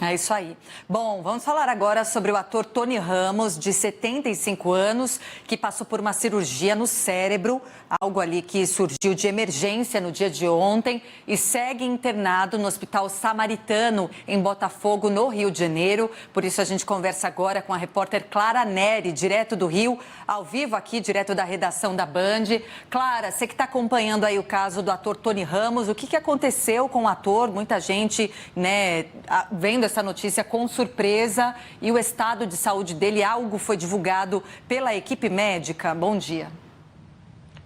É isso aí. Bom, vamos falar agora sobre o ator Tony Ramos, de 75 anos, que passou por uma cirurgia no cérebro, algo ali que surgiu de emergência no dia de ontem e segue internado no Hospital Samaritano, em Botafogo, no Rio de Janeiro. Por isso a gente conversa agora com a repórter Clara Neri, direto do Rio, ao vivo aqui, direto da redação da Band. Clara, você que está acompanhando aí o caso do ator Tony Ramos, o que aconteceu com o ator? Muita gente, né, vendo essa notícia com surpresa, e o estado de saúde dele, algo foi divulgado pela equipe médica. Bom dia.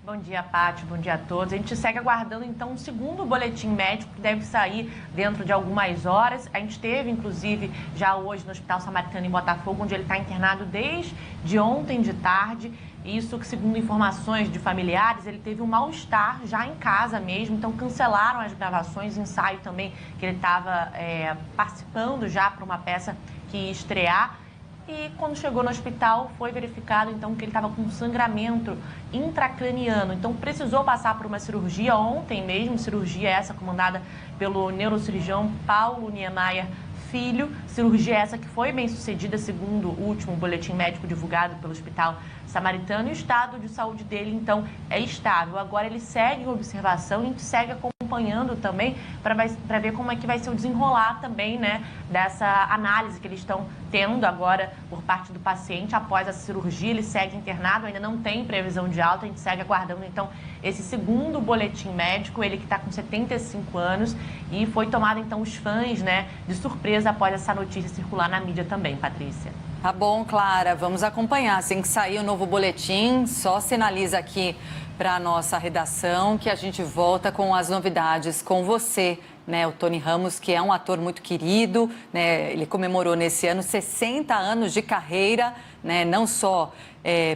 Bom dia, Pátio. Bom dia a todos. A gente segue aguardando, então, um segundo boletim médico que deve sair dentro de algumas horas. A gente teve, inclusive, já hoje no Hospital Samaritano em Botafogo, onde ele está internado desde ontem de tarde. Isso que, segundo informações de familiares, ele teve um mal-estar já em casa mesmo, então cancelaram as gravações, ensaio também, que ele estava participando já para uma peça que ia estrear. E quando chegou no hospital, foi verificado então que ele estava com sangramento intracraniano. Então precisou passar por uma cirurgia ontem mesmo, cirurgia essa comandada pelo neurocirurgião Paulo Niemeyer Filho. Cirurgia essa que foi bem sucedida, segundo o último boletim médico divulgado pelo Hospital Samaritano. E o estado de saúde dele, então, é estável. Agora ele segue em observação e a gente segue acompanhando também para ver como é que vai ser o desenrolar também, né, dessa análise que eles estão tendo agora por parte do paciente após a cirurgia. Ele segue internado, ainda não tem previsão de alta, a gente segue aguardando, então, esse segundo boletim médico, ele que está com 75 anos e foi tomado, então, os fãs, né, de surpresa após essa notícia circular na mídia também, Patrícia. Tá bom, Clara, vamos acompanhar. Assim que sair o novo boletim, só sinaliza aqui para a nossa redação que a gente volta com as novidades com você, né? O Tony Ramos, que é um ator muito querido, né? Ele comemorou nesse ano 60 anos de carreira, né? Não só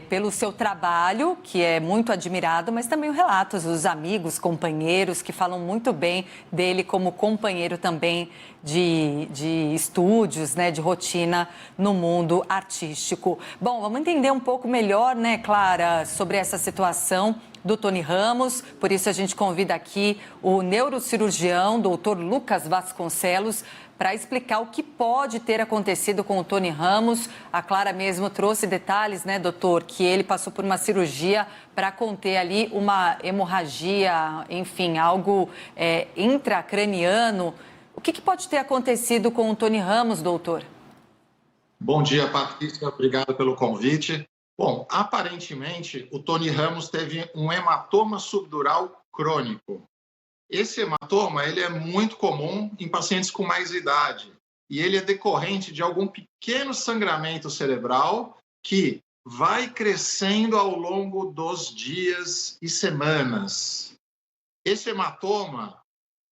pelo seu trabalho, que é muito admirado, mas também os relatos dos amigos, companheiros, que falam muito bem dele como companheiro também de estúdios, né, de rotina no mundo artístico. Bom, vamos entender um pouco melhor, né, Clara, sobre essa situação do Tony Ramos. Por isso a gente convida aqui o neurocirurgião, doutor Lucas Vasconcelos, para explicar o que pode ter acontecido com o Tony Ramos. A Clara mesmo trouxe detalhes, né, doutor, que ele passou por uma cirurgia para conter ali uma hemorragia, enfim, algo intracraniano. O que pode ter acontecido com o Tony Ramos, doutor? Bom dia, Patrícia. Obrigado pelo convite. Bom, aparentemente, o Tony Ramos teve um hematoma subdural crônico. Esse hematoma ele é muito comum em pacientes com mais idade e ele é decorrente de algum pequeno sangramento cerebral que vai crescendo ao longo dos dias e semanas. Esse hematoma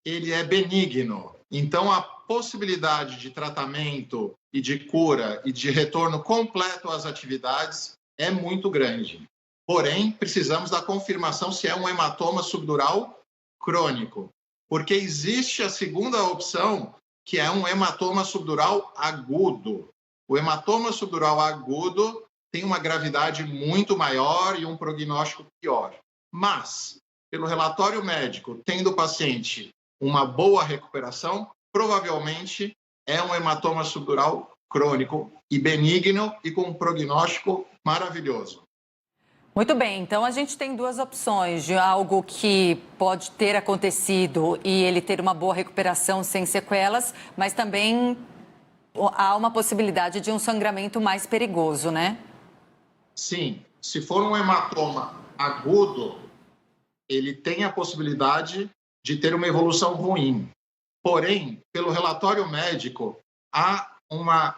ele é benigno, então a possibilidade de tratamento e de cura e de retorno completo às atividades é muito grande. Porém, precisamos da confirmação se é um hematoma subdural crônico, porque existe a segunda opção, que é um hematoma subdural agudo. O hematoma subdural agudo tem uma gravidade muito maior e um prognóstico pior. Mas, pelo relatório médico, tendo o paciente uma boa recuperação, provavelmente é um hematoma subdural crônico e benigno e com um prognóstico maravilhoso. Muito bem, então a gente tem duas opções de algo que pode ter acontecido e ele ter uma boa recuperação sem sequelas, mas também há uma possibilidade de um sangramento mais perigoso, né? Sim, se for um hematoma agudo, ele tem a possibilidade de ter uma evolução ruim. Porém, pelo relatório médico, há uma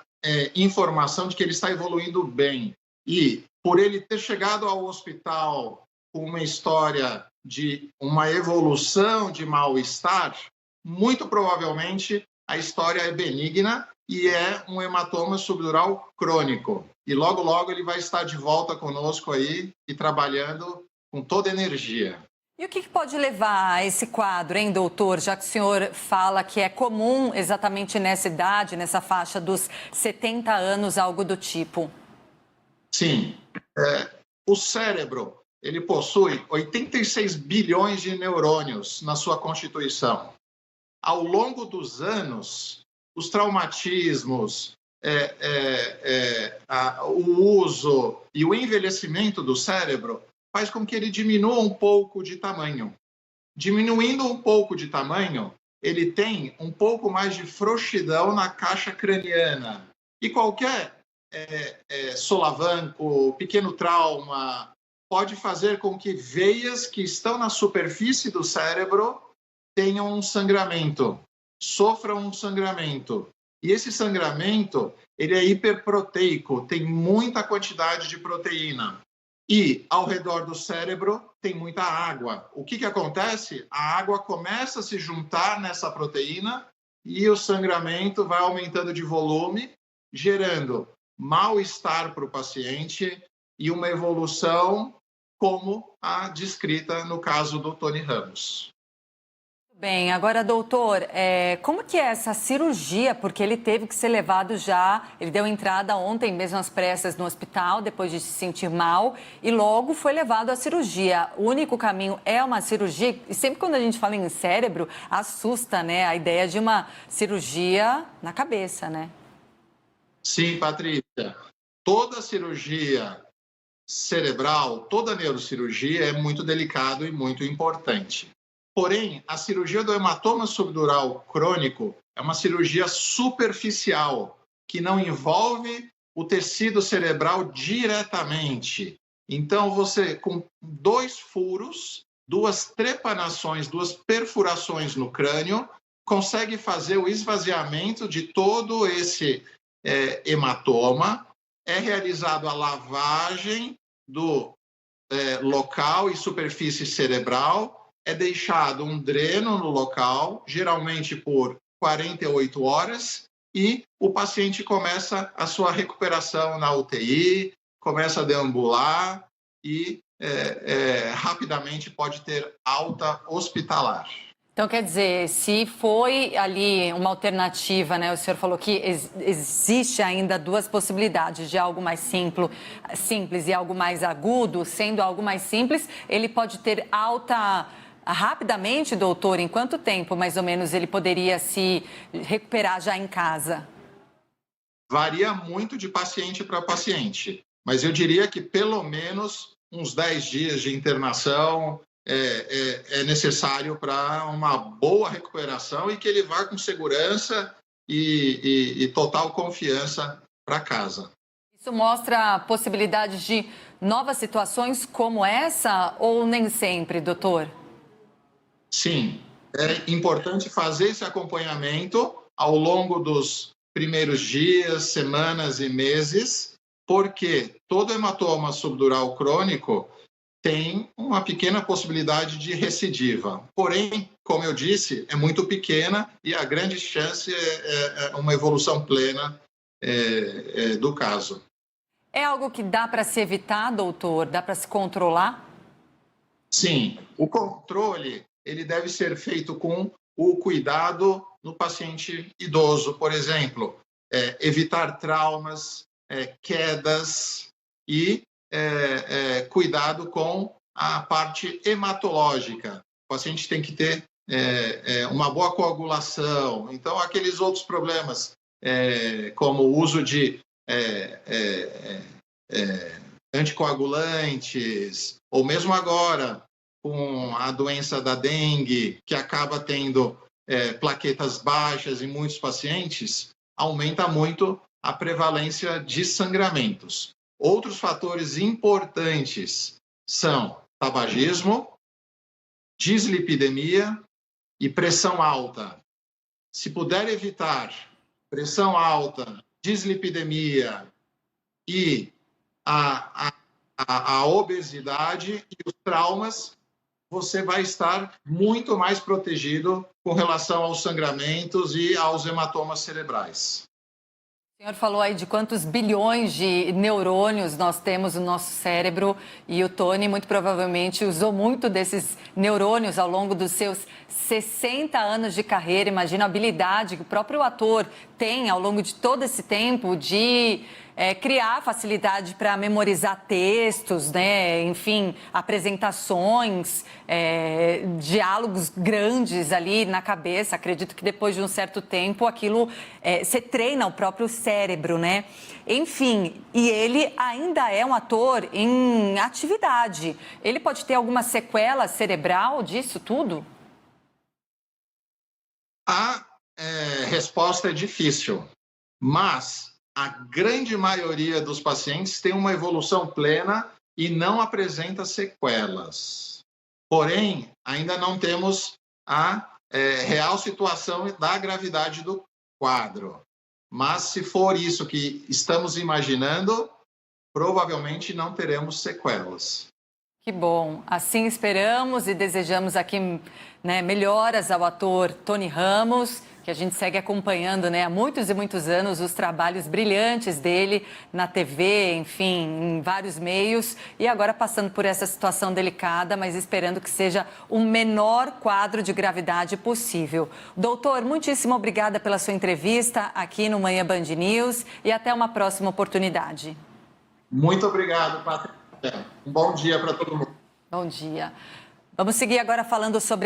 informação de que ele está evoluindo bem. E, por ele ter chegado ao hospital com uma história de uma evolução de mal-estar, muito provavelmente a história é benigna e é um hematoma subdural crônico. E logo, logo ele vai estar de volta conosco aí e trabalhando com toda a energia. E o que pode levar a esse quadro, hein, doutor? Já que o senhor fala que é comum exatamente nessa idade, nessa faixa dos 70 anos, algo do tipo. Sim. O cérebro, ele possui 86 bilhões de neurônios na sua constituição. Ao longo dos anos, os traumatismos, o uso e o envelhecimento do cérebro faz com que ele diminua um pouco de tamanho. Diminuindo um pouco de tamanho, ele tem um pouco mais de frouxidão na caixa craniana. E qualquer solavanco, pequeno trauma, pode fazer com que veias que estão na superfície do cérebro tenham um sangramento, sofram um sangramento. E esse sangramento, ele é hiperproteico, tem muita quantidade de proteína. E ao redor do cérebro tem muita água. O que acontece? A água começa a se juntar nessa proteína e o sangramento vai aumentando de volume, gerando mal-estar para o paciente e uma evolução como a descrita no caso do Tony Ramos. Bem, agora, doutor, como que é essa cirurgia? Porque ele teve que ser levado já, ele deu entrada ontem mesmo às pressas no hospital, depois de se sentir mal, e logo foi levado à cirurgia. O único caminho é uma cirurgia, e sempre quando a gente fala em cérebro, assusta, né, a ideia de uma cirurgia na cabeça, né? Sim, Patrícia. Toda cirurgia cerebral, toda neurocirurgia é muito delicado e muito importante. Porém, a cirurgia do hematoma subdural crônico é uma cirurgia superficial, que não envolve o tecido cerebral diretamente. Então, você, com 2 furos, 2 trepanações, 2 perfurações no crânio, consegue fazer o esvaziamento de todo esse hematoma. É realizado a lavagem do local e superfície cerebral, é deixado um dreno no local, geralmente por 48 horas, e o paciente começa a sua recuperação na UTI, começa a deambular e rapidamente pode ter alta hospitalar. Então, quer dizer, se foi ali uma alternativa, né? O senhor falou que existe ainda 2 possibilidades de algo mais simples e algo mais agudo. Sendo algo mais simples, ele pode ter alta rapidamente, doutor? Em quanto tempo, mais ou menos, ele poderia se recuperar já em casa? Varia muito de paciente para paciente, mas eu diria que pelo menos uns 10 dias de internação é necessário para uma boa recuperação e que ele vá com segurança e total confiança para casa. Isso mostra possibilidades de novas situações como essa ou nem sempre, doutor? Sim, é importante fazer esse acompanhamento ao longo dos primeiros dias, semanas e meses, porque todo hematoma subdural crônico tem uma pequena possibilidade de recidiva. Porém, como eu disse, é muito pequena e a grande chance é uma evolução plena do caso. É algo que dá para se evitar, doutor? Dá para se controlar? Sim, o controle ele deve ser feito com o cuidado no paciente idoso, por exemplo, evitar traumas, quedas e cuidado com a parte hematológica. O paciente tem que ter uma boa coagulação. Então, aqueles outros problemas, como o uso de anticoagulantes, ou mesmo agora, com a doença da dengue, que acaba tendo plaquetas baixas em muitos pacientes, aumenta muito a prevalência de sangramentos. Outros fatores importantes são tabagismo, dislipidemia e pressão alta. Se puder evitar pressão alta, dislipidemia e a obesidade e os traumas, você vai estar muito mais protegido com relação aos sangramentos e aos hematomas cerebrais. O senhor falou aí de quantos bilhões de neurônios nós temos no nosso cérebro e o Tony muito provavelmente usou muito desses neurônios ao longo dos seus 60 anos de carreira. Imagina a habilidade que o próprio ator tem, ao longo de todo esse tempo, de criar facilidade para memorizar textos, né? Enfim, apresentações, diálogos grandes ali na cabeça. Acredito que depois de um certo tempo aquilo você treina o próprio cérebro, né? Enfim, e ele ainda é um ator em atividade. Ele pode ter alguma sequela cerebral disso tudo? A resposta é difícil, mas a grande maioria dos pacientes tem uma evolução plena e não apresenta sequelas. Porém, ainda não temos a real situação da gravidade do quadro. Mas, se for isso que estamos imaginando, provavelmente não teremos sequelas. Que bom. Assim esperamos e desejamos aqui, né, melhoras ao ator Tony Ramos, que a gente segue acompanhando, né, há muitos e muitos anos os trabalhos brilhantes dele na TV, enfim, em vários meios, e agora passando por essa situação delicada, mas esperando que seja o menor quadro de gravidade possível. Doutor, muitíssimo obrigada pela sua entrevista aqui no Manhã Band News e até uma próxima oportunidade. Muito obrigado, Patrícia. Um bom dia para todo mundo. Bom dia. Vamos seguir agora falando sobre